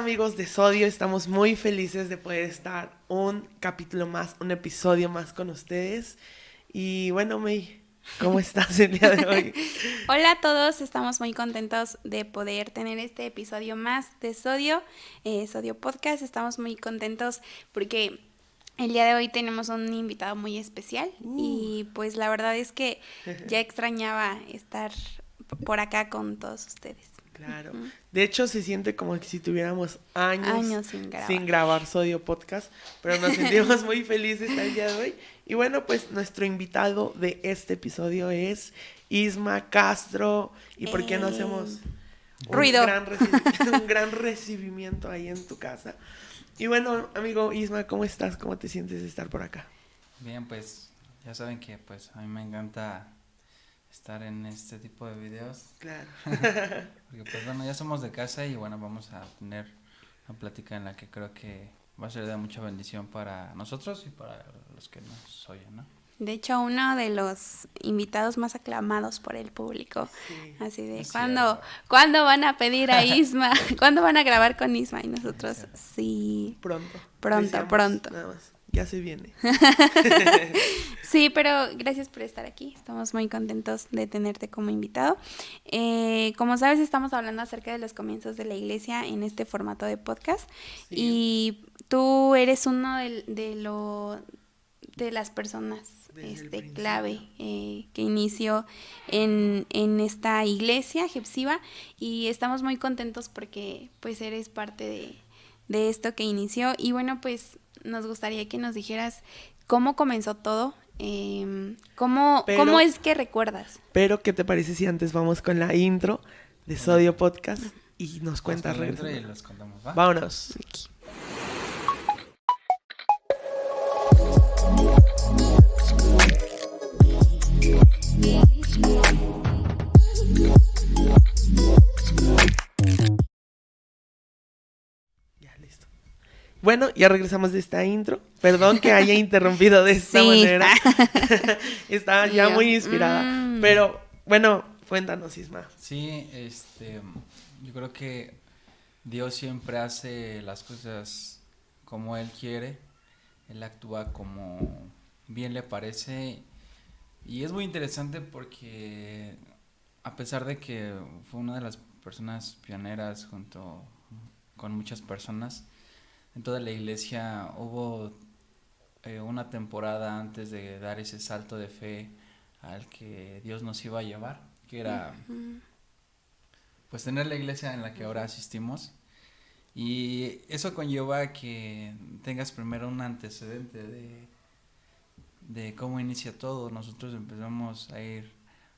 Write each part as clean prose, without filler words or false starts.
amigos de Sodio, estamos muy felices de poder estar un capítulo más, un episodio más con ustedes. Y bueno, May, ¿cómo estás el día de hoy? Hola a todos, estamos muy contentos de poder tener este episodio más de Sodio, Sodio Podcast. Estamos muy contentos porque el día de hoy tenemos un invitado muy especial y pues la verdad es que ya extrañaba estar por acá con todos ustedes. Claro, Ujú. de hecho se siente como que si tuviéramos años Años sin grabar. sin grabar Sodio Podcast, pero nos sentimos muy felices de estar el día de hoy. Y bueno, pues nuestro invitado de este episodio es Isma Castro. ¿Y por qué no hacemos Ruido. un gran recibimiento ahí en tu casa? Y bueno, amigo Isma, ¿cómo estás? ¿Cómo te sientes de estar por acá? Bien, pues ya saben que pues a mí me encanta estar en este tipo de videos. Claro. Porque pues bueno, ya somos de casa y bueno, vamos a tener una plática en la que creo que va a ser de mucha bendición para nosotros y para los que nos oyen, ¿no? De hecho, uno de los invitados más aclamados por el público. Sí. Así de, Es ¿cuándo, cierto. ¿cuándo van a pedir a Isma? ¿Cuándo van a grabar con Isma? Y nosotros, cierto. sí, Pronto. pronto, Decíamos, pronto. nada más. Ya se viene. Sí, pero gracias por estar aquí. Estamos muy contentos de tenerte como invitado. Como sabes, estamos hablando acerca de los comienzos de la iglesia en este formato de podcast. Sí. Y tú eres uno de las personas Desde el clave principio. que inició en esta iglesia Gepsiba, y estamos muy contentos porque pues eres parte de esto que inició. Y bueno, pues nos gustaría que nos dijeras cómo comenzó todo, cómo es que recuerdas. Pero, ¿qué te parece si antes vamos con la intro de Sodio Podcast y nos cuentas Vamos con la intro y regresando? los contamos, ¿va? Vámonos. Ya, listo. Bueno, ya regresamos de esta intro. Perdón que haya interrumpido de esta Sí. manera. Estaba ya Y yo, muy inspirada. Pero, bueno, cuéntanos, Isma. Sí, yo creo que Dios siempre hace las cosas como Él quiere, Él actúa como bien le parece y es muy interesante porque a pesar de que fue una de las personas pioneras junto con muchas personas en toda la iglesia, hubo una temporada antes de dar ese salto de fe al que Dios nos iba a llevar, que era pues tener la iglesia en la que ahora asistimos. Y eso conlleva a que tengas primero un antecedente de cómo inicia todo. Nosotros empezamos a ir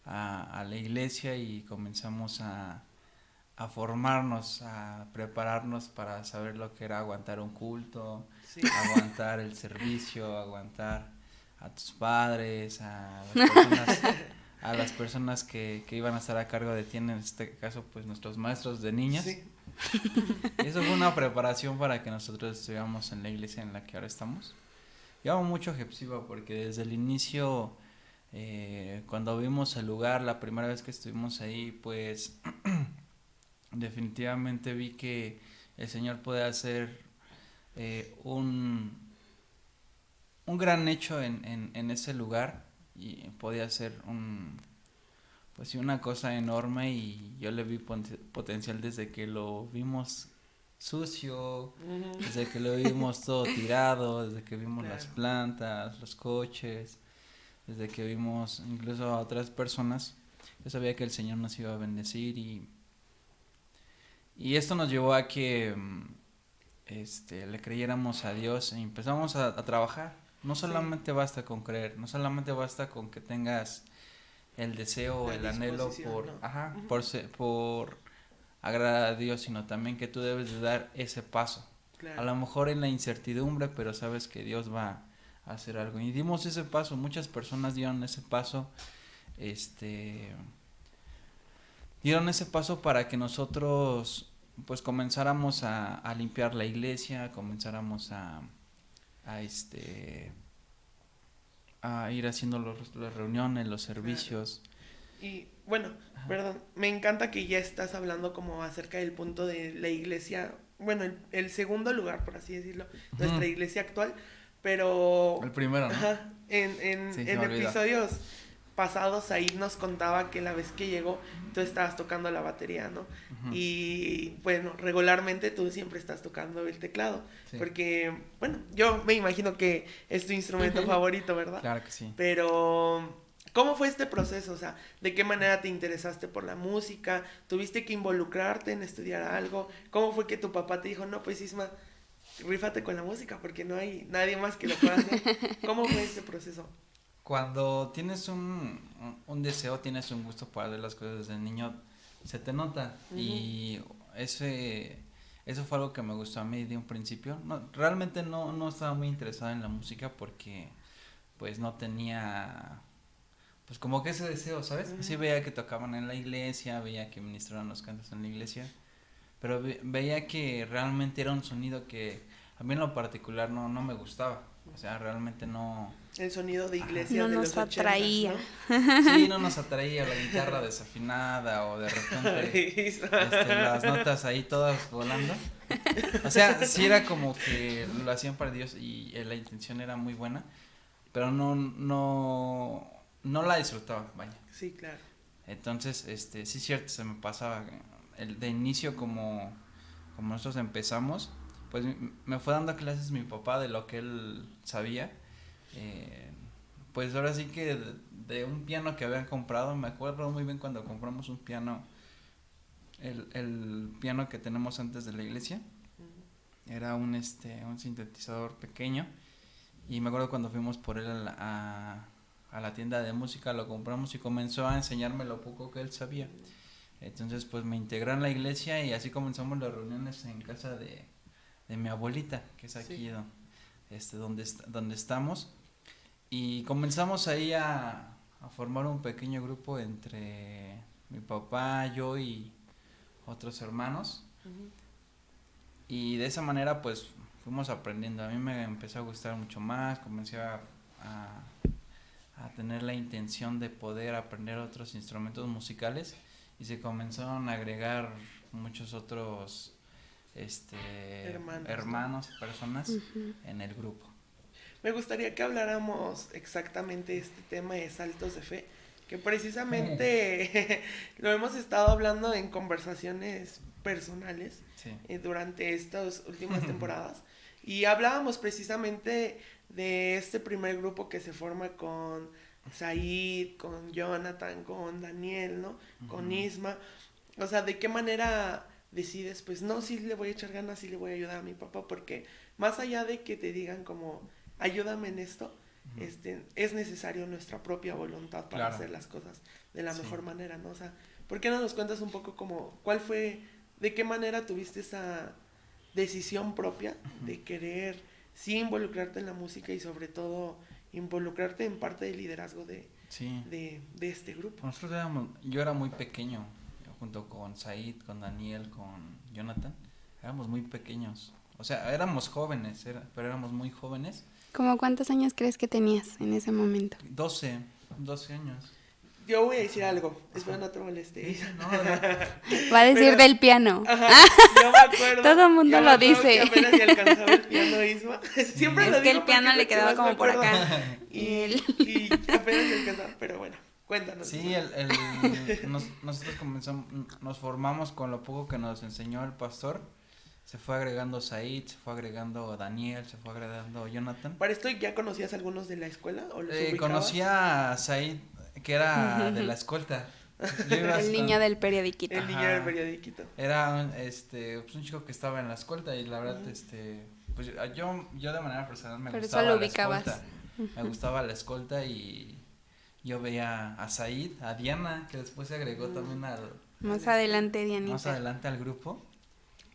a la iglesia y comenzamos a formarnos, a prepararnos para saber lo que era aguantar un culto, Sí. aguantar el servicio, aguantar a tus padres, a las personas que iban a estar a cargo de ti, en este caso pues nuestros maestros de niños. Sí. Y eso fue una preparación para que nosotros estuviéramos en la iglesia en la que ahora estamos. Yo amo mucho Gepsiba porque desde el inicio, cuando vimos el lugar, la primera vez que estuvimos ahí, pues definitivamente vi que el Señor puede hacer un gran hecho en ese lugar y podía ser pues sí, una cosa enorme, y yo le vi potencial desde que lo vimos sucio, desde que lo vimos todo tirado, desde que vimos Claro. las plantas, los coches, desde que vimos incluso a otras personas. Yo sabía que el Señor nos iba a bendecir, y esto nos llevó a que le creyéramos a Dios y empezamos a trabajar. No solamente basta con creer, no solamente basta con que tengas el deseo, La el anhelo disposición, ¿no? por agradar a Dios, sino también que tú debes de dar ese paso. Claro. A lo mejor en la incertidumbre, pero sabes que Dios va a hacer algo. Y dimos ese paso, muchas personas dieron ese paso, dieron ese paso para que nosotros pues comenzáramos a limpiar la iglesia, comenzáramos a ir haciendo las reuniones, los servicios. Y bueno, perdón, me encanta que ya estás hablando como acerca del punto de la iglesia bueno, el segundo lugar, por así decirlo, nuestra iglesia actual, pero... El primero, ¿no? Ajá, en Sí, se me olvidó. episodios pasados ahí nos contaba que la vez que llegó tú estabas tocando la batería, ¿no? Ujú. Y bueno, regularmente tú siempre estás tocando el teclado, Sí. porque, bueno, yo me imagino que es tu instrumento favorito, ¿verdad? Claro que sí. Pero, ¿cómo fue este proceso? O sea, ¿de qué manera te interesaste por la música? ¿Tuviste que involucrarte en estudiar algo? ¿Cómo fue que tu papá te dijo, no, pues Isma, rífate con la música porque no hay nadie más que lo pueda hacer? ¿Cómo fue este proceso? Cuando tienes un deseo, tienes un gusto para hacer las cosas desde niño, se te nota. Ujú. Y eso fue algo que me gustó a mí de un principio. No, realmente no estaba muy interesado en la música porque pues no tenía pues como que ese deseo, ¿sabes? Ujú. Sí veía que tocaban en la iglesia, veía que ministraban los cantos en la iglesia, pero veía que realmente era un sonido que a mí en lo particular no me gustaba. O sea, realmente no... El sonido de iglesia No de nos los 80s, atraía. ¿no? Sí, no nos atraía la guitarra desafinada o de repente las notas ahí todas volando. O sea, sí era como que lo hacían para Dios y la intención era muy buena, pero no la disfrutaba, vaya. Sí, claro. Entonces, sí es cierto, se me pasaba de inicio como nosotros empezamos, pues me fue dando clases mi papá de lo que él sabía. Pues ahora sí que de un piano que habían comprado, me acuerdo muy bien cuando compramos un piano, el piano que tenemos antes de la iglesia, era un sintetizador pequeño, y me acuerdo cuando fuimos por él a la tienda de música, lo compramos y comenzó a enseñarme lo poco que él sabía. Entonces pues me integré en la iglesia y así comenzamos las reuniones en casa de mi abuelita, que es aquí Sí. donde estamos. Y comenzamos ahí a formar un pequeño grupo entre mi papá, yo y otros hermanos. Ujú. Y de esa manera pues fuimos aprendiendo. A mí me empezó a gustar mucho más, comencé a tener la intención de poder aprender otros instrumentos musicales y se comenzaron a agregar muchos otros hermanos y personas Ujú. en el grupo. Me gustaría que habláramos exactamente de este tema de saltos de fe, que precisamente lo hemos estado hablando en conversaciones personales Sí. durante estas últimas temporadas. Y hablábamos precisamente de este primer grupo que se forma con Said, con Jonathan, con Daniel, ¿no? Con Isma. O sea, ¿de qué manera decides? Pues no, sí le voy a echar ganas, sí le voy a ayudar a mi papá, porque más allá de que te digan como, ayúdame en esto, es necesario nuestra propia voluntad para Claro. hacer las cosas de la Sí. mejor manera, ¿no? O sea, ¿por qué no nos cuentas un poco como, cuál fue, de qué manera tuviste esa decisión propia de querer sí involucrarte en la música y sobre todo involucrarte en parte del liderazgo Sí. de este grupo? Nosotros yo era muy pequeño, junto con Said, con Daniel, con Jonathan, éramos muy pequeños. O sea, éramos jóvenes, pero éramos muy jóvenes. ¿Cómo cuántos años crees que tenías en ese momento? 12 años. Yo voy a decir algo, espero no te moleste. Sí, no, adelante. Va a decir Pero- del piano. Ajá, yo me acuerdo. Todo el mundo yo me lo acuerdo dice. que apenas si alcanzaba el piano Isma. Siempre Es lo que digo el piano porque le es lo que quedaba más me como por acuerdo. acá. Y apenas si alcanzaba, pero bueno, cuéntanos. Sí, nosotros nos formamos con lo poco que nos enseñó el pastor. Se fue agregando Said, se fue agregando Daniel, se fue agregando Jonathan. ¿Para esto ya conocías algunos de la escuela o los ubicabas? Conocía a Said, que era de la escolta. El niño del periodiquito. El niño Ajá. del periodiquito. Era pues un chico que estaba en la escolta y la verdad, pues yo de manera personal me Por eso gustaba lo la ubicabas. escolta. Me gustaba la escolta y yo veía a Said, a Diana, que después se agregó también Más adelante, más Dianita. adelante al grupo.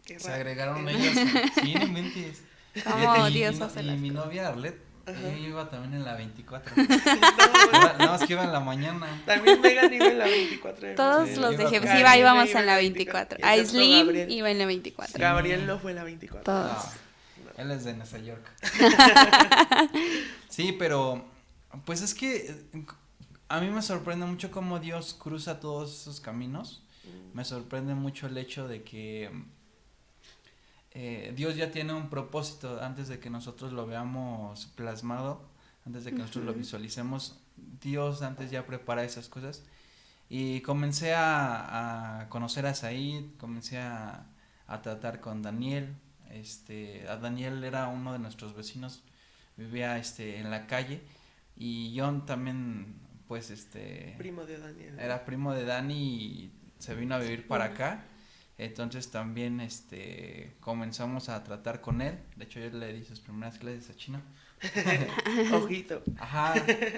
Qué Se raro. agregaron ellos. Sí, no inventes. ¿Cómo Y Dios hace las mi cosas? novia Arlet, Ajá. ella iba también en la 24. No, Nada más que iba en la mañana. también Megan iba en la 24 de Todos Sí, los yo de iba con- Jefsiva Gabriel íbamos iba en la 24. A excepto Slim Gabriel. iba en la 24. Gabriel no fue en la 24. Todos. No, él es de Nueva York. Sí, pero pues es que a mí me sorprende mucho cómo Dios cruza todos esos caminos. Me sorprende mucho el hecho de que Dios ya tiene un propósito antes de que nosotros lo veamos plasmado, antes de que nosotros lo visualicemos. Dios antes ya prepara esas cosas. Y comencé a conocer a Said, comencé a tratar con Daniel. A Daniel era uno de nuestros vecinos, vivía en la calle, y John también, pues Primo de Daniel. era primo de Dani y se vino a vivir para acá. Entonces también comenzamos a tratar con él. De hecho, yo le di sus primeras clases a chino. Ojito. Ajá.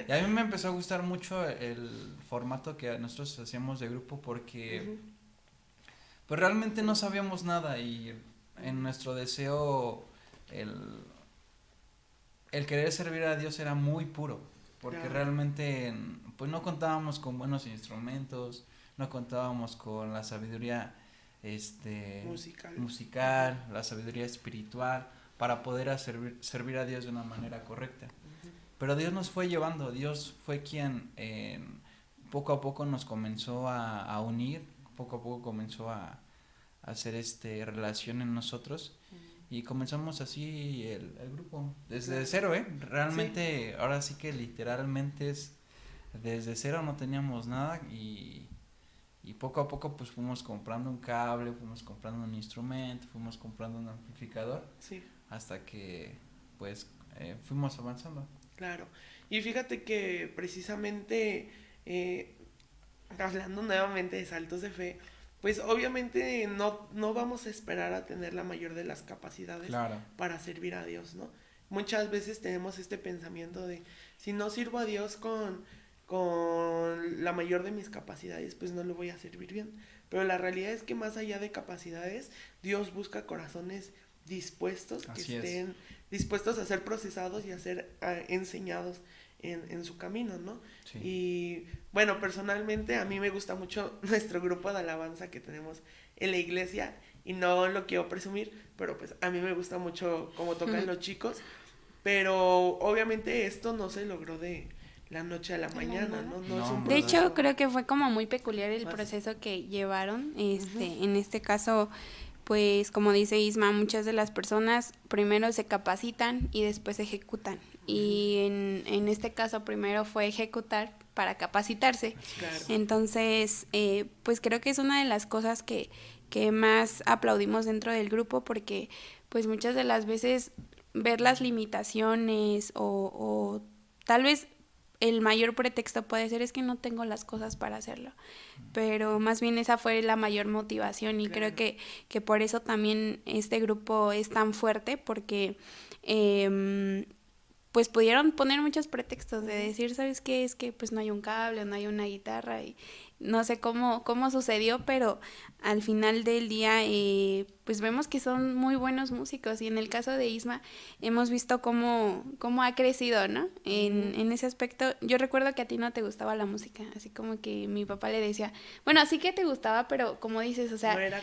Y a mí me empezó a gustar mucho el formato que nosotros hacíamos de grupo, porque pues realmente no sabíamos nada, y en nuestro deseo el, el querer servir a Dios era muy puro, porque Claro. realmente pues no contábamos con buenos instrumentos, no contábamos con la sabiduría musical, la sabiduría espiritual para poder servir a Dios de una manera correcta. Pero Dios nos fue llevando, Dios fue quien poco a poco nos comenzó a unir, poco a poco comenzó a hacer relación en nosotros, y comenzamos así el grupo, desde cero, realmente, ahora sí que literalmente es desde cero, no teníamos nada, y poco a poco pues fuimos comprando un cable, fuimos comprando un instrumento, fuimos comprando un amplificador, hasta que pues fuimos avanzando. Claro, y fíjate que precisamente hablando nuevamente de saltos de fe, pues obviamente no vamos a esperar a tener la mayor de las capacidades para servir a Dios, ¿no? Muchas veces tenemos este pensamiento de, si no sirvo a Dios con la mayor de mis capacidades, pues no lo voy a servir bien. Pero la realidad es que más allá de capacidades, Dios busca corazones dispuestos, que estén dispuestos a ser procesados y a ser enseñados en su camino, ¿no? Sí. Y bueno, personalmente a mí me gusta mucho nuestro grupo de alabanza que tenemos en la iglesia, y no lo quiero presumir, pero pues a mí me gusta mucho cómo tocan los chicos, pero obviamente esto no se logró de la noche a la mañana, ¿no? No es un de proceso. hecho, creo que fue como muy peculiar el proceso que llevaron, en este caso, pues como dice Isma, muchas de las personas primero se capacitan y después ejecutan. Y en este caso primero fue ejecutar para capacitarse. Claro. Entonces, pues creo que es una de las cosas que más aplaudimos dentro del grupo, porque pues muchas de las veces ver las limitaciones o tal vez el mayor pretexto puede ser es que no tengo las cosas para hacerlo, pero más bien esa fue la mayor motivación, y creo que por eso también este grupo es tan fuerte, porque pues pudieron poner muchos pretextos de decir, ¿sabes qué? Es que pues no hay un cable, no hay una guitarra, y no sé cómo sucedió, pero al final del día pues vemos que son muy buenos músicos, y en el caso de Isma hemos visto cómo ha crecido, ¿no? En ese aspecto. Yo recuerdo que a ti no te gustaba la música, así como que mi papá le decía, bueno, sí que te gustaba, pero como dices, o sea... No era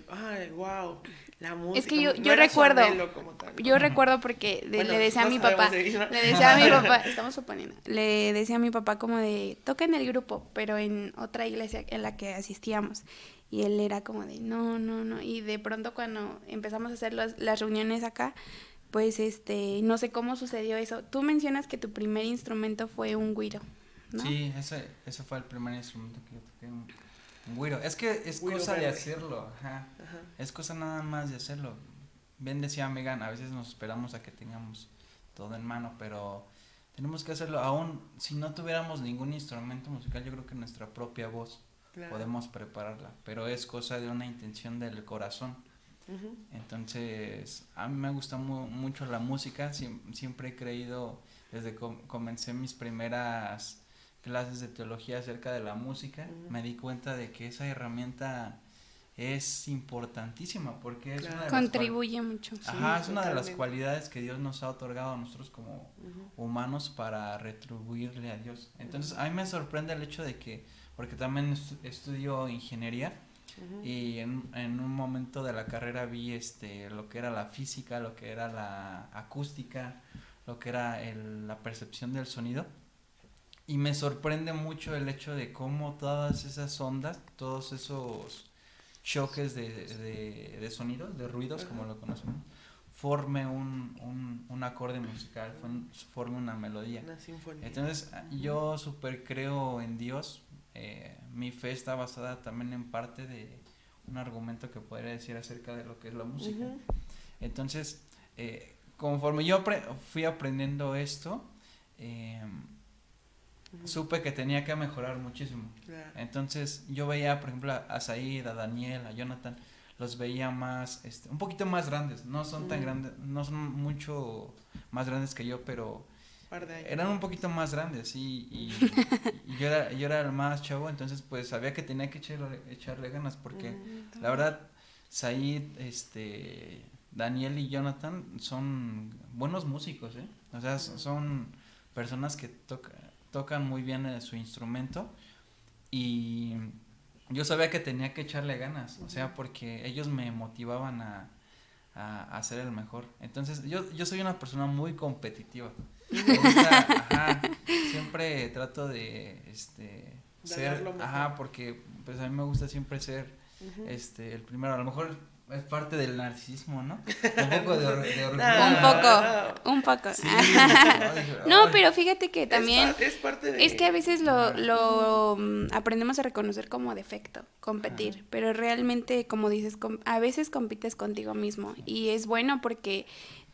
ay, wow, la música. Es que yo no recuerdo, como tal, ¿no? yo recuerdo porque Bueno, le decía a no mi papá, estamos suponiendo, le decía a mi papá como de, toca en el grupo, pero en otra iglesia en la que asistíamos, y él era como de, no, y de pronto cuando empezamos a hacer las reuniones acá, pues no sé cómo sucedió eso. Tú mencionas que tu primer instrumento fue un güiro, ¿no? Sí, ese fue el primer instrumento que yo toqué, un güiro. Es que es Güiro cosa verde. de hacerlo, es cosa nada más de hacerlo. Bien decía Megan, a veces nos esperamos a que tengamos todo en mano, pero tenemos que hacerlo. Aún si no tuviéramos ningún instrumento musical, yo creo que nuestra propia voz podemos prepararla, pero es cosa de una intención del corazón. Entonces, a mí me gusta mucho la música, siempre he creído, desde que comencé mis primeras clases de teología acerca de la música, me di cuenta de que esa herramienta es importantísima, porque es una de contribuye mucho. Es una de las cualidades que Dios nos ha otorgado a nosotros como humanos para retribuirle a Dios. Entonces, a mí me sorprende el hecho de que, porque también estudio ingeniería, y en un momento de la carrera vi lo que era la física, lo que era la acústica, lo que era la percepción del sonido, y me sorprende mucho el hecho de cómo todas esas ondas, todos esos choques de sonidos, de ruidos, como lo conocemos, forme un acorde musical, forme una melodía. Una sinfonía. Entonces, yo súper creo en Dios. Mi fe está basada también en parte de un argumento que podría decir acerca de lo que es la música. Entonces, conforme yo fui aprendiendo esto, supe que tenía que mejorar muchísimo. Claro. Entonces, yo veía, por ejemplo, a Said, a Daniel, a Jonathan, los veía más, un poquito más grandes. No son tan grandes, no son mucho más grandes que yo, pero eran un poquito más grandes, y yo era el más chavo. Entonces pues sabía que tenía que echarle ganas, porque la verdad Said, Daniel y Jonathan son buenos músicos, o sea, son personas que tocan muy bien su instrumento, y yo sabía que tenía que echarle ganas, o sea, porque ellos me motivaban a hacer el mejor. Entonces yo soy una persona muy competitiva. Me gusta, siempre trato de ser, porque pues a mí me gusta siempre ser el primero. A lo mejor es parte del narcisismo, ¿no? Un poco de orgullo. Un poco. Sí, no, pero fíjate que también es parte de... Es que a veces lo aprendemos a reconocer como defecto, competir, pero realmente, como dices, a veces compites contigo mismo, y es bueno porque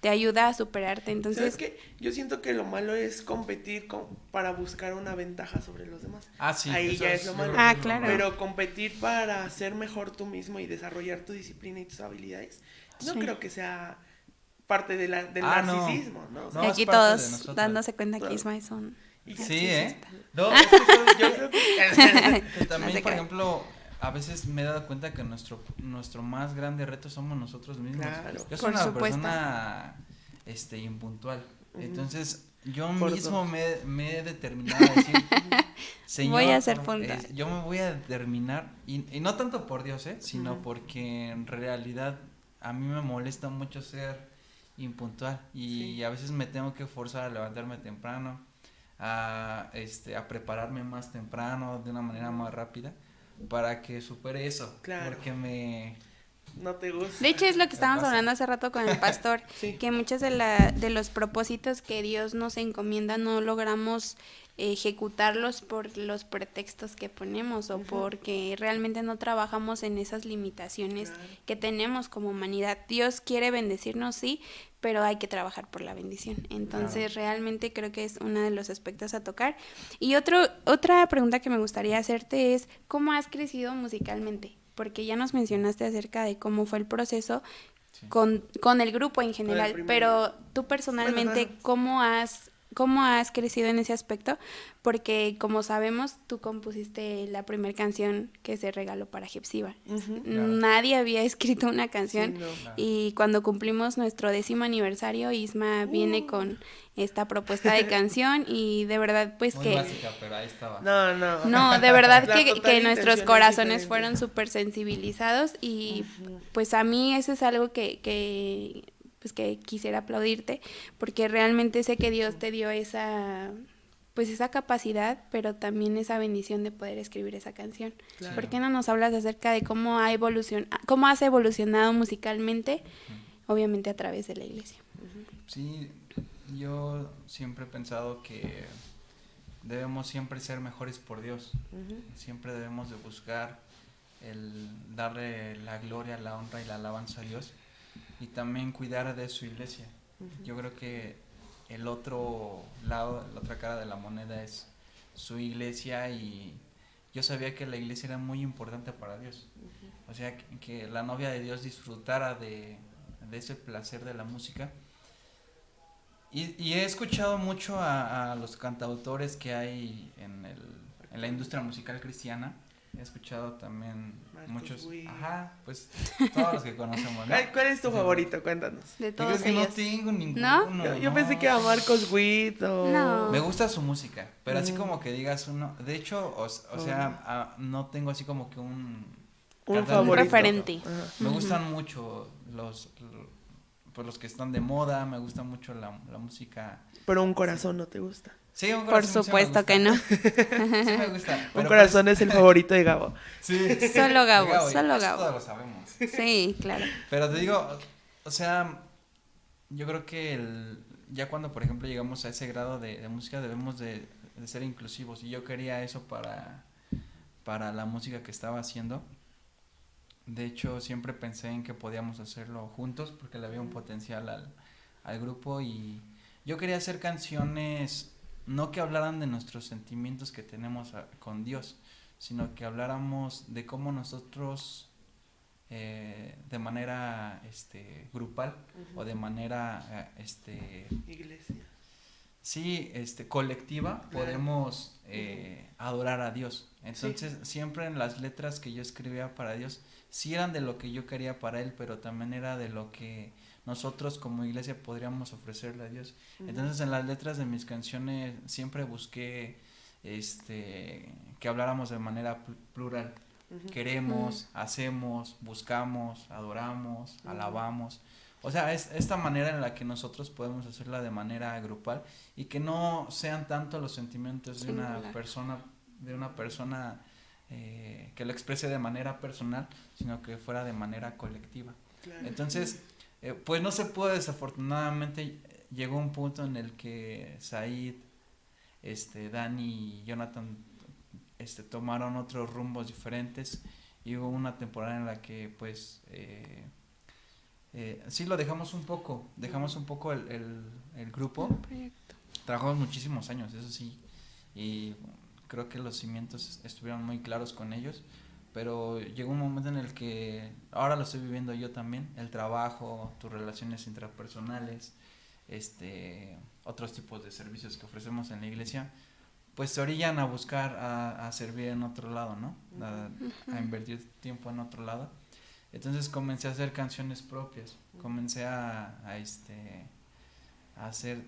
te ayuda a superarte. Entonces, ¿sabes qué? Yo siento que lo malo es competir para buscar una ventaja sobre los demás. Sí, ahí ya es lo malo. Claro. Pero competir para ser mejor tú mismo y desarrollar tu disciplina y tus habilidades, no creo que sea parte del narcisismo, ¿no? O sea, y aquí todos dándose cuenta que Isma es un... Sí, No, yo creo que también, por ejemplo, a veces me he dado cuenta que nuestro más grande reto somos nosotros mismos. Claro. Yo soy una persona impuntual. Entonces, yo mismo me he determinado a decir, Señor, voy a ser puntual. Yo me voy a determinar, y no tanto por Dios, sino porque en realidad a mí me molesta mucho ser impuntual, y a veces me tengo que forzar a levantarme temprano, a prepararme más temprano, de una manera más rápida, para que supere eso. Claro. Porque no te gusta. De hecho, es lo que estábamos hablando hace rato con el pastor, que muchos de los propósitos que Dios nos encomienda no logramos ejecutarlos por los pretextos que ponemos, o porque realmente no trabajamos en esas limitaciones que tenemos como humanidad. Dios quiere bendecirnos, sí, pero hay que trabajar por la bendición. Entonces, realmente creo que es uno de los aspectos a tocar. Y otra pregunta que me gustaría hacerte es, ¿cómo has crecido musicalmente? Porque ya nos mencionaste acerca de cómo fue el proceso con el grupo en general, pero tú personalmente, ¿cómo has crecido en ese aspecto? Porque, como sabemos, tú compusiste la primera canción que se regaló para Hepsiba. Nadie había escrito una canción, y cuando cumplimos nuestro 10º aniversario, Isma viene con esta propuesta de canción, y de verdad, pues muy básica, pero ahí estaba. No, de verdad que nuestros corazones fueron súper sensibilizados, y pues a mí eso es algo que quisiera aplaudirte, porque realmente sé que Dios te dio esa capacidad, pero también esa bendición de poder escribir esa canción. Claro. ¿Por qué no nos hablas acerca de cómo has evolucionado musicalmente, obviamente a través de la iglesia? Sí, yo siempre he pensado que debemos siempre ser mejores por Dios. Siempre debemos de buscar el darle la gloria, la honra y la alabanza a Dios, y también cuidar de su iglesia. Yo creo que el otro lado, la otra cara de la moneda es su iglesia, y yo sabía que la iglesia era muy importante para Dios. O sea, que la novia de Dios disfrutara de ese placer de la música. Y he escuchado mucho a los cantautores que hay en la industria musical cristiana. He escuchado también muchos. Pues todos los que conocemos, ¿no? ¿Cuál es tu favorito? Cuéntanos. De todos ellos. No tengo ninguno. ¿No? Yo pensé que era Marcos Witt o... No. Me gusta su música, pero así como que digas uno. De hecho, o sea, no tengo así como que un favorito. Un referente. Me gustan mucho los que están de moda. Me gusta mucho la música. Pero un corazón no te gusta. Sí, un Por corazón sí me supuesto que no. gusta. Sí me gusta. Un Pero corazón pues, es el favorito de Gabo. sí. Solo Gabo, Gabo, solo eso Gabo. todos lo sabemos. Sí, claro. Pero te digo, o sea, yo creo que ya cuando, por ejemplo, llegamos a ese grado de música, debemos de ser inclusivos. Y yo quería eso para la música que estaba haciendo. De hecho, siempre pensé en que podíamos hacerlo juntos porque le había un potencial al grupo y yo quería hacer canciones no que hablaran de nuestros sentimientos que tenemos con Dios, sino que habláramos de cómo nosotros de manera grupal o de manera Iglesia. sí, colectiva Claro. podemos adorar a Dios. Entonces, Sí. siempre en las letras que yo escribía para Dios, sí eran de lo que yo quería para Él, pero también era de lo que nosotros como iglesia podríamos ofrecerle a Dios. Entonces, en las letras de mis canciones siempre busqué que habláramos de manera plural. Queremos, hacemos, buscamos, adoramos, alabamos. O sea, es esta manera en la que nosotros podemos hacerla de manera grupal y que no sean tanto los sentimientos de una persona que lo exprese de manera personal, sino que fuera de manera colectiva. Claro. Entonces, pues no se pudo, desafortunadamente llegó un punto en el que Said, Dani y Jonathan tomaron otros rumbos diferentes y hubo una temporada en la que pues sí lo dejamos un poco el grupo. Trabajamos muchísimos años, eso sí, y creo que los cimientos estuvieron muy claros con ellos, pero llegó un momento en el que ahora lo estoy viviendo yo también, el trabajo, tus relaciones intrapersonales, otros tipos de servicios que ofrecemos en la iglesia, pues se orillan a buscar a servir en otro lado, ¿no? A invertir tiempo en otro lado. Entonces comencé a hacer canciones propias, comencé a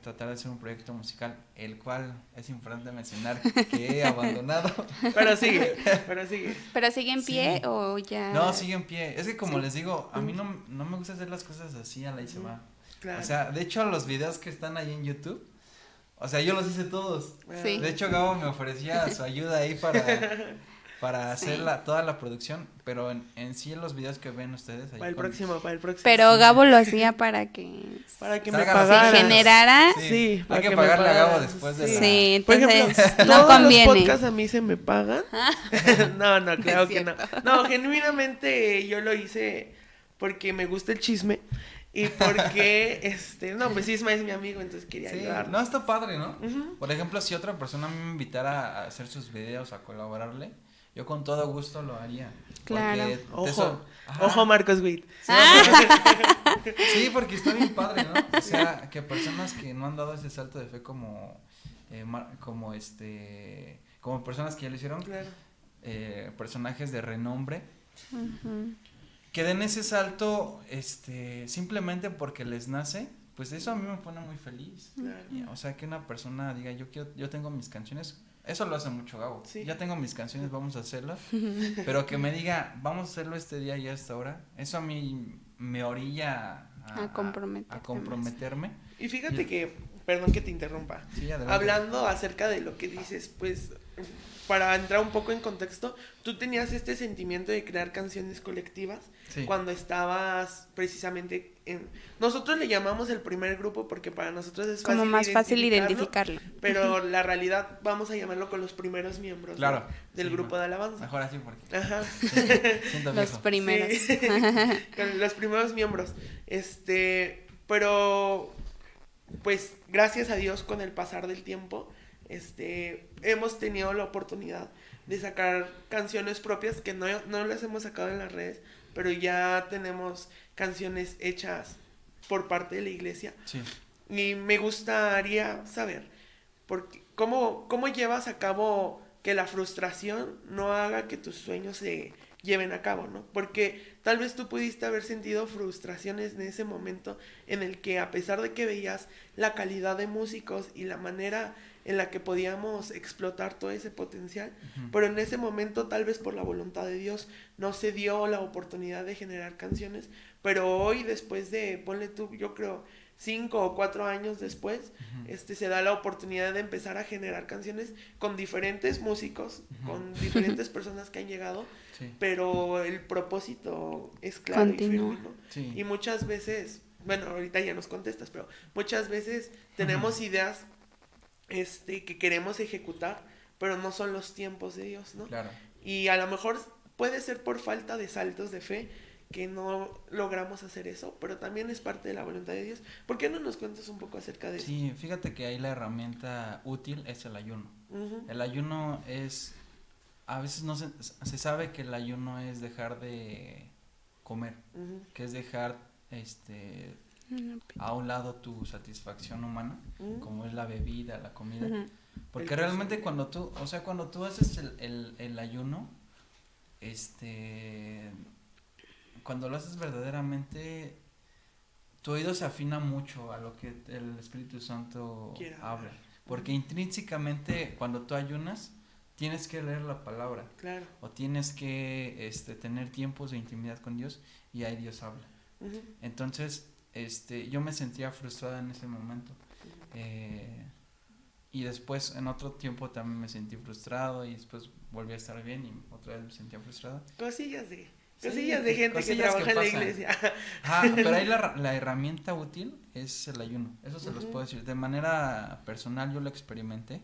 tratar de hacer un proyecto musical, el cual es importante mencionar que he abandonado. Pero sigue. ¿Pero sigue en pie Sí. o ya? No, sigue en pie. Es que como ¿Sí? les digo, a mí no me gusta hacer las cosas así a la y se va. Claro. O sea, de hecho los videos que están ahí en YouTube, o sea, yo los hice todos. Sí. De hecho Gabo me ofrecía su ayuda ahí para hacer toda la producción, pero en sí los videos que ven ustedes ahí Para el próximo. Pero Gabo lo hacía para que Para que me salgan pagara. se generara. Sí, hay para que me pagarle a Gabo pagara. después de Sí, Por entonces ejemplo, no ¿todos conviene. los podcasts a mí se me pagan? No, claro Es que no. cierto. No, genuinamente yo lo hice porque me gusta el chisme y porque, no, pues Isma es mi amigo, entonces quería Sí, ayudarlo. no, está padre, ¿no? Ujú. Por ejemplo, si otra persona me invitara a hacer sus videos, a colaborarle, yo con todo gusto lo haría. Claro. Porque Ojo Marcos Witt. Sí, porque está bien padre, ¿no? O sea, que personas que no han dado ese salto de fe como personas que ya lo hicieron, Claro. personajes de renombre, que den ese salto, simplemente porque les nace, pues eso a mí me pone muy feliz. Claro. O sea, que una persona diga, yo tengo mis canciones, eso lo hace mucho Gabo. Sí. Ya tengo mis canciones, vamos a hacerlas. Pero que me diga, vamos a hacerlo este día y a esta hora, eso a mí me orilla A comprometerme. Y fíjate que, perdón que te interrumpa, Sí, adelante. hablando acerca de lo que dices, pues para entrar un poco en contexto, tú tenías este sentimiento de crear canciones colectivas Sí. cuando estabas precisamente nosotros le llamamos el primer grupo porque para nosotros es Como más fácil identificarlo, identificarlo. pero la realidad vamos a llamarlo con los primeros miembros Claro, del sí, grupo de alabanza. Mejor así porque Ajá. siento Los viejo. primeros. Sí, con los primeros miembros. Pero pues gracias a Dios con el pasar del tiempo, hemos tenido la oportunidad de sacar canciones propias que no las hemos sacado en las redes, pero ya tenemos canciones hechas por parte de la iglesia. Sí. Y me gustaría saber cómo llevas a cabo que la frustración no haga que tus sueños se lleven a cabo, ¿no? Porque tal vez tú pudiste haber sentido frustraciones en ese momento en el que, a pesar de que veías la calidad de músicos y la manera en la que podíamos explotar todo ese potencial, pero en ese momento, tal vez por la voluntad de Dios, no se dio la oportunidad de generar canciones, pero hoy, después de, ponle tú, yo creo, 5 o 4 años después, se da la oportunidad de empezar a generar canciones con diferentes músicos, con diferentes personas que han llegado, pero el propósito es claro y firme, ¿no? Sí. Y muchas veces, bueno, ahorita ya nos contestas, pero muchas veces tenemos ideas que queremos ejecutar, pero no son los tiempos de Dios, ¿no? Claro. Y a lo mejor puede ser por falta de saltos de fe que no logramos hacer eso, pero también es parte de la voluntad de Dios. ¿Por qué no nos cuentas un poco acerca de eso? Sí, fíjate que ahí la herramienta útil es el ayuno. El ayuno es, a veces no se sabe que el ayuno es dejar de comer, que es dejar a un lado tu satisfacción humana, como es la bebida, la comida, porque realmente cuando tú haces el ayuno, cuando lo haces verdaderamente, tu oído se afina mucho a lo que el Espíritu Santo habla, porque intrínsecamente cuando tú ayunas tienes que leer la palabra, claro, o tienes que tener tiempos de intimidad con Dios y ahí Dios habla. Entonces yo me sentía frustrada en ese momento, y después en otro tiempo también me sentí frustrado y después volví a estar bien y otra vez me sentía frustrada. Cosillas de gente que trabaja en la iglesia. Pero ahí la herramienta útil es el ayuno, eso se los puedo decir. De manera personal yo lo experimenté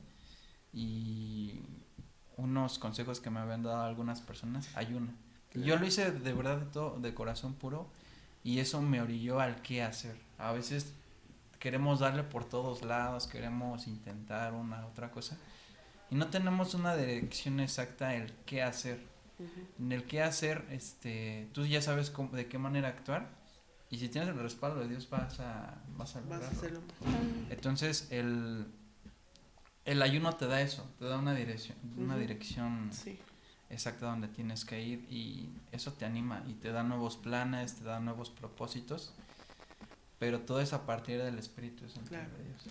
y unos consejos que me habían dado algunas personas, ayuna. Y yo lo hice de verdad de corazón puro y eso me orilló al qué hacer. A veces queremos darle por todos lados, queremos intentar una otra cosa y no tenemos una dirección exacta el qué hacer. En el qué hacer, tú ya sabes de qué manera actuar y si tienes el respaldo de Dios vas a hacerlo. Entonces el ayuno te da eso, te da una dirección exacta donde tienes que ir y eso te anima y te da nuevos planes, te da nuevos propósitos, pero todo es a partir del Espíritu Santo de Dios.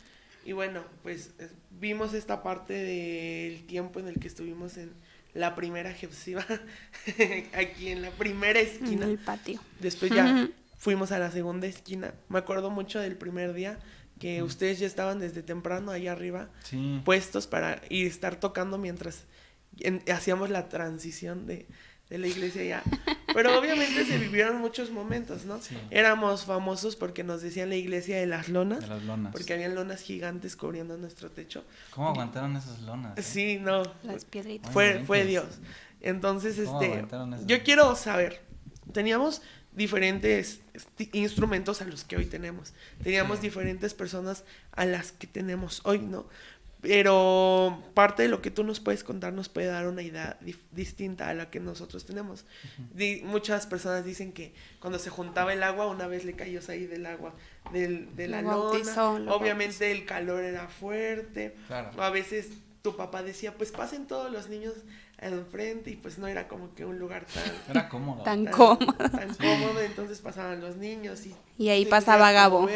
Y bueno, pues vimos esta parte del tiempo en el que estuvimos en la primera Jefsiba, aquí en la primera esquina. En el patio. Después ya fuimos a la segunda esquina. Me acuerdo mucho del primer día que ustedes ya estaban desde temprano ahí arriba, puestos para ir estar tocando mientras hacíamos la transición de la iglesia ya. Pero obviamente se vivieron muchos momentos, ¿no? Sí. Éramos famosos porque nos decían la iglesia de las lonas. De las lonas. Porque habían lonas gigantes cubriendo nuestro techo. ¿Cómo aguantaron esas lonas? Sí, no. Las piedritas. Fue Dios. Entonces, yo quiero saber, teníamos diferentes instrumentos a los que hoy tenemos. Teníamos diferentes personas a las que tenemos hoy, ¿no? Pero parte de lo que tú nos puedes contar nos puede dar una idea distinta a la que nosotros tenemos. Muchas personas dicen que cuando se juntaba el agua, una vez le cayó ahí del agua de la lona. Obviamente el calor era fuerte. Claro. O a veces tu papá decía, pues pasen todos los niños enfrente y pues no era como que un lugar era cómodo. Tan cómodo, entonces pasaban los niños y ahí pasaba Gabo.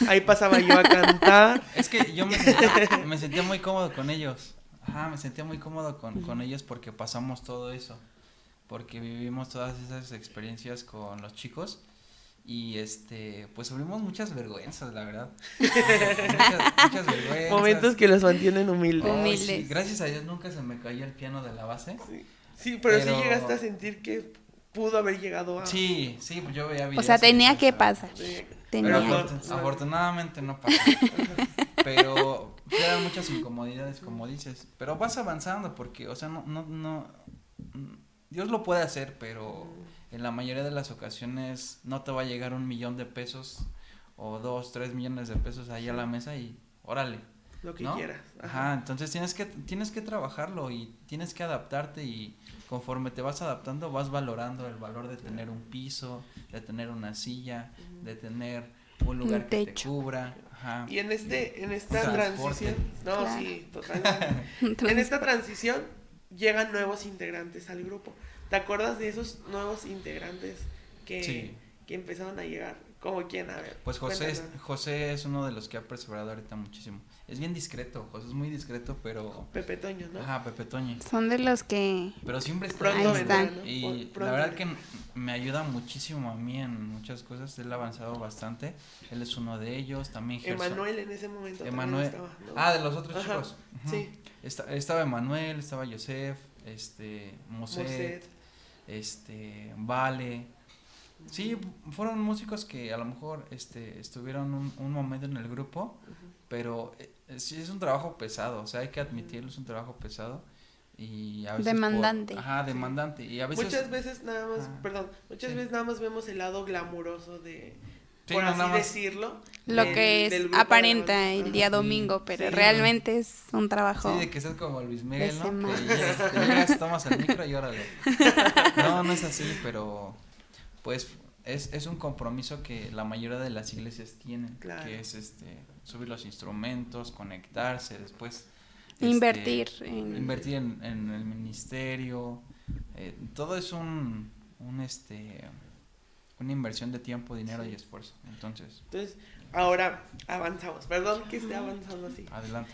Ahí pasaba yo a cantar. Es que yo me sentía muy cómodo con ellos. Me sentía muy cómodo con ellos porque pasamos todo eso. Porque vivimos todas esas experiencias con los chicos y pues sufrimos muchas vergüenzas, la verdad. muchas vergüenzas. Momentos que los mantienen humildes. Sí, gracias a Dios nunca se me caía el piano de la base. Sí, pero sí llegaste a sentir que pudo haber llegado a... Sí, pues yo veía videos. O sea, tenía que pasar. Pero afortunadamente no pasó. Pero eran muchas incomodidades, como dices. Pero vas avanzando porque, o sea, no Dios lo puede hacer, pero en la mayoría de las ocasiones no te va a llegar $1,000,000 o 2-3 millones de pesos ahí a la mesa y órale. Lo que quieras. Entonces tienes que trabajarlo y tienes que adaptarte y conforme te vas adaptando vas valorando el valor de tener un piso, de tener una silla, de tener un lugar que te cubra. Y en esta transición, sí, totalmente. En esta transición llegan nuevos integrantes al grupo. ¿Te acuerdas de esos nuevos integrantes que empezaron a llegar? ¿Como quién? A ver. Pues cuéntanos. José es uno de los que ha perseverado ahorita muchísimo. Es bien discreto, José es muy discreto, pero... Pepe Toño, ¿no? Ajá, Pepe Toño. Son de los que... Pero siempre está Pronto Ahí ahí. vendrá, están. ¿no? Y Pronto la verdad vendrá. que me ayuda muchísimo a mí en muchas cosas. Él ha avanzado bastante. Él es uno de ellos. También Gerson. Emanuel en ese momento Emanuel. también estaba, ¿no? Ah, de los otros Ajá, chicos. Ujú. sí. Estaba Emanuel, estaba Joseph, Moset, Moset. Vale. Sí, fueron músicos que a lo mejor estuvieron un momento en el grupo, pero sí es un trabajo pesado, o sea, hay que admitirlo, es un trabajo pesado y a veces Demandante. demandante y a veces Muchas veces nada más, Ajá. perdón, muchas Sí. veces nada más vemos el lado glamuroso de, Sí, por no, así nada más. decirlo, Lo del- que del es grupo de aparenta alabanza. el Ajá. día domingo, pero Sí. realmente es un trabajo Sí, de que seas como Luis Miguel, ¿no? semana. Que llegas, tomas el micro y órale. No, no es así, pero pues es un compromiso que la mayoría de las iglesias tienen, Claro. que es subir los instrumentos, conectarse, después invertir invertir en el ministerio, todo es una inversión de tiempo, dinero y esfuerzo. Entonces, Entonces, ahora avanzamos. Perdón que esté avanzando así. adelante.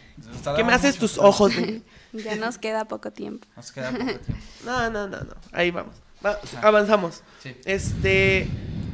¿Qué me haces tus ojos? Güey? Ya nos queda poco tiempo. Nos queda poco tiempo. No. Ahí vamos. Ajá. Avanzamos. Sí.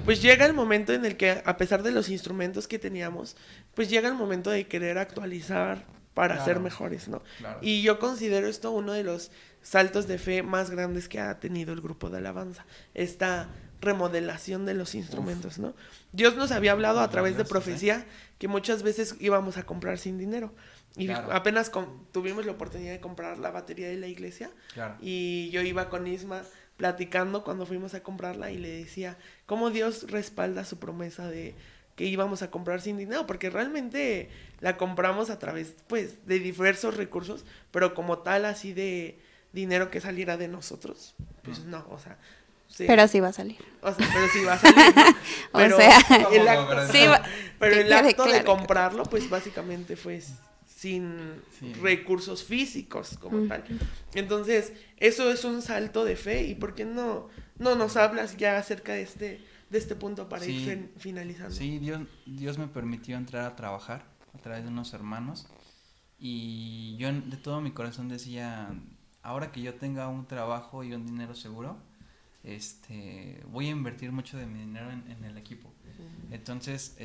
Pues llega el momento en el que, a pesar de los instrumentos que teníamos, pues llega el momento de querer actualizar para Claro. ser mejores, ¿no? Claro. Y yo considero esto uno de los saltos de fe más grandes que ha tenido el grupo de alabanza. Esta remodelación de los instrumentos, ¿no? Dios nos había hablado a través de Dios, profecía que muchas veces íbamos a comprar sin dinero. Y Claro. apenas tuvimos la oportunidad de comprar la batería de la iglesia. Claro. Y yo iba con Isma platicando cuando fuimos a comprarla y le decía cómo Dios respalda su promesa de que íbamos a comprar sin dinero, porque realmente la compramos a través, pues, de diversos recursos, pero como tal, así de dinero que saliera de nosotros, pues no, o sea... sí. Pero sí va a salir. O sea, pero sí va a salir, ¿no? O Pero sea, el acto, sí va- pero que el quede acto de claro que- comprarlo, pues básicamente fue sin Sí. recursos físicos como Ujú. tal. Entonces, eso es un salto de fe. ¿Y por qué no nos hablas ya acerca de este punto para Sí. ir finalizando? Sí, Dios me permitió entrar a trabajar a través de unos hermanos y yo de todo mi corazón decía, ahora que yo tenga un trabajo y un dinero seguro, voy a invertir mucho de mi dinero en el equipo. Entonces,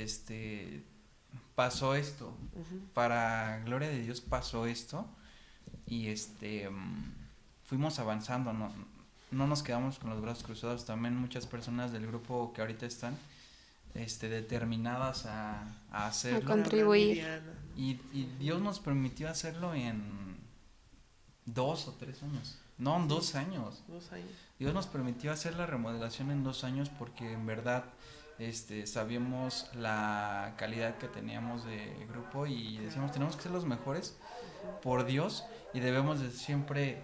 pasó esto, Ujú. para gloria de Dios pasó esto y fuimos avanzando, no nos quedamos con los brazos cruzados. También muchas personas del grupo que ahorita están determinadas a hacerlo. contribuir. Diana. Y Dios nos permitió hacerlo en 2 o 3 años, no en 2 años. 2 años. Dios nos permitió hacer la remodelación en 2 años porque en verdad sabíamos la calidad que teníamos de grupo y decíamos tenemos que ser los mejores por Dios y debemos de siempre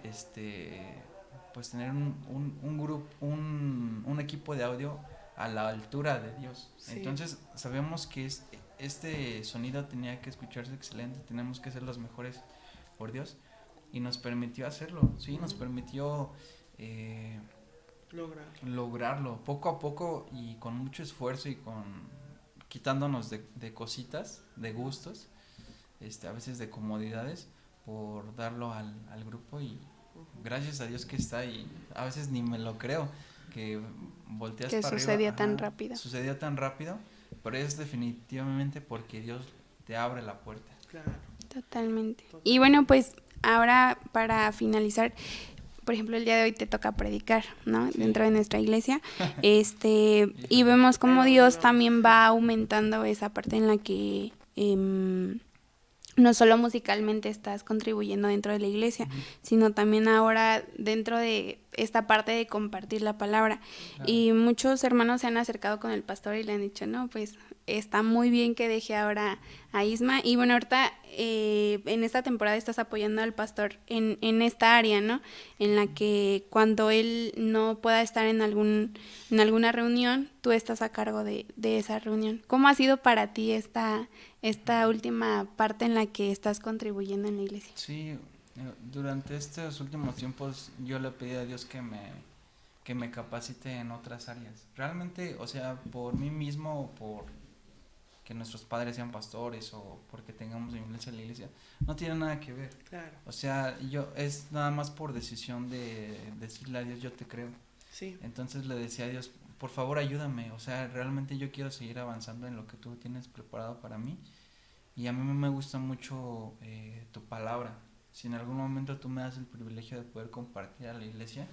pues tener un grupo, un equipo de audio a la altura de Dios. Sí. Entonces sabemos que este sonido tenía que escucharse excelente, tenemos que ser los mejores por Dios y nos permitió hacerlo, sí, nos permitió lograrlo poco a poco y con mucho esfuerzo y quitándonos de cositas, de gustos, a veces de comodidades por darlo al grupo y gracias a Dios que está y a veces ni me lo creo que volteas Que para sucedía arriba, tan rápido. sucedió tan rápido, pero es definitivamente porque Dios te abre la puerta. Claro. Totalmente. Y bueno, pues ahora para finalizar, por ejemplo, el día de hoy te toca predicar, ¿no? Sí. Dentro de nuestra iglesia. Y vemos cómo Ahí Dios vamos. también va aumentando esa parte en la que no solo musicalmente estás contribuyendo dentro de la iglesia, sino también ahora dentro de esta parte de compartir la palabra. Claro. Y muchos hermanos se han acercado con el pastor y le han dicho, no, pues está muy bien que deje ahora a Isma. Y bueno, ahorita en esta temporada estás apoyando al pastor en esta área, ¿no? En la que cuando él no pueda estar en alguna reunión, tú estás a cargo de esa reunión. ¿Cómo ha sido para ti esta última parte en la que estás contribuyendo en la iglesia? Sí, durante estos últimos tiempos yo le pedí a Dios que que me capacite en otras áreas. Realmente, o sea, por mí mismo, por que nuestros padres sean pastores o porque tengamos influencia en la iglesia, no tiene nada que ver. Claro. O sea, es nada más por decisión de decirle a Dios, yo te creo. Sí. Entonces le decía a Dios, por favor ayúdame, o sea, realmente yo quiero seguir avanzando en lo que tú tienes preparado para mí. Y a mí me gusta mucho tu palabra. Si en algún momento tú me das el privilegio de poder compartir a la iglesia,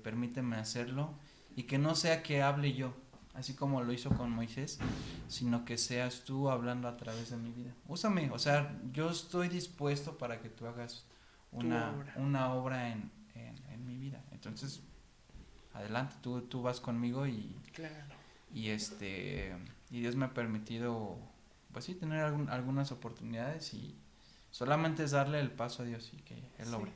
permíteme hacerlo, y que no sea que hable yo, así como lo hizo con Moisés, sino que seas tú hablando a través de mi vida. Úsame, o sea, yo estoy dispuesto para que tú hagas una obra en mi vida. Entonces, adelante, tú vas conmigo y Dios me ha permitido, pues sí, tener algunas oportunidades, y solamente es darle el paso a Dios y que Él obre.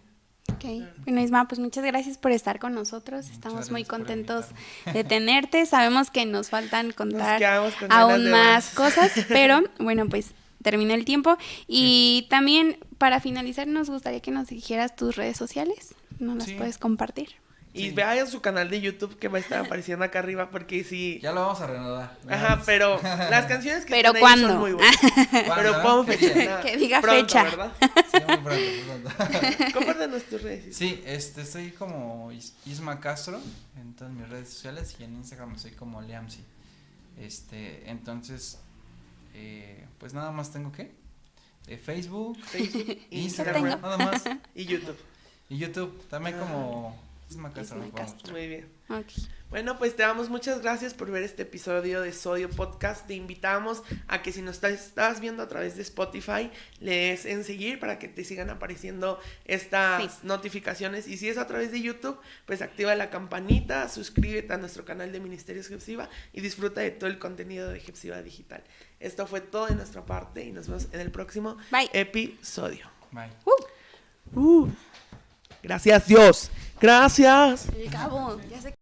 Ok, bueno, Isma, pues muchas gracias por estar con nosotros. Estamos muy contentos de tenerte. Sabemos que nos faltan contar aún más cosas, pero bueno, pues terminó el tiempo. Y también, para finalizar, nos gustaría que nos dijeras tus redes sociales. ¿Nos las puedes compartir? Y vean su canal de YouTube que va a estar apareciendo acá arriba, porque sí. Ya lo vamos a renovar. Ajá, pero las canciones que ¿Pero están cuándo? ahí son muy buenas. Pero pon fecha. Que diga pronto, fecha. ¿verdad? Sí, muy pronto. Compártanos tus redes. Sí, estoy como Isma Castro en todas mis redes sociales, y en Instagram estoy como Liamsi. Entonces, pues nada más tengo que Facebook, Instagram, nada más. Y YouTube. Y YouTube, también como Isma Castro. Muy bien. Okay. Bueno, pues te damos muchas gracias por ver este episodio de Sodio Podcast. Te invitamos a que si nos estás viendo a través de Spotify, le des en seguir para que te sigan apareciendo estas notificaciones. Y si es a través de YouTube, pues activa la campanita, suscríbete a nuestro canal de Ministerios Gepsiba y disfruta de todo el contenido de Gepsiba Digital. Esto fue todo de nuestra parte y nos vemos en el próximo episodio. Bye. Gracias, Dios. Gracias. El cabo, ya sé.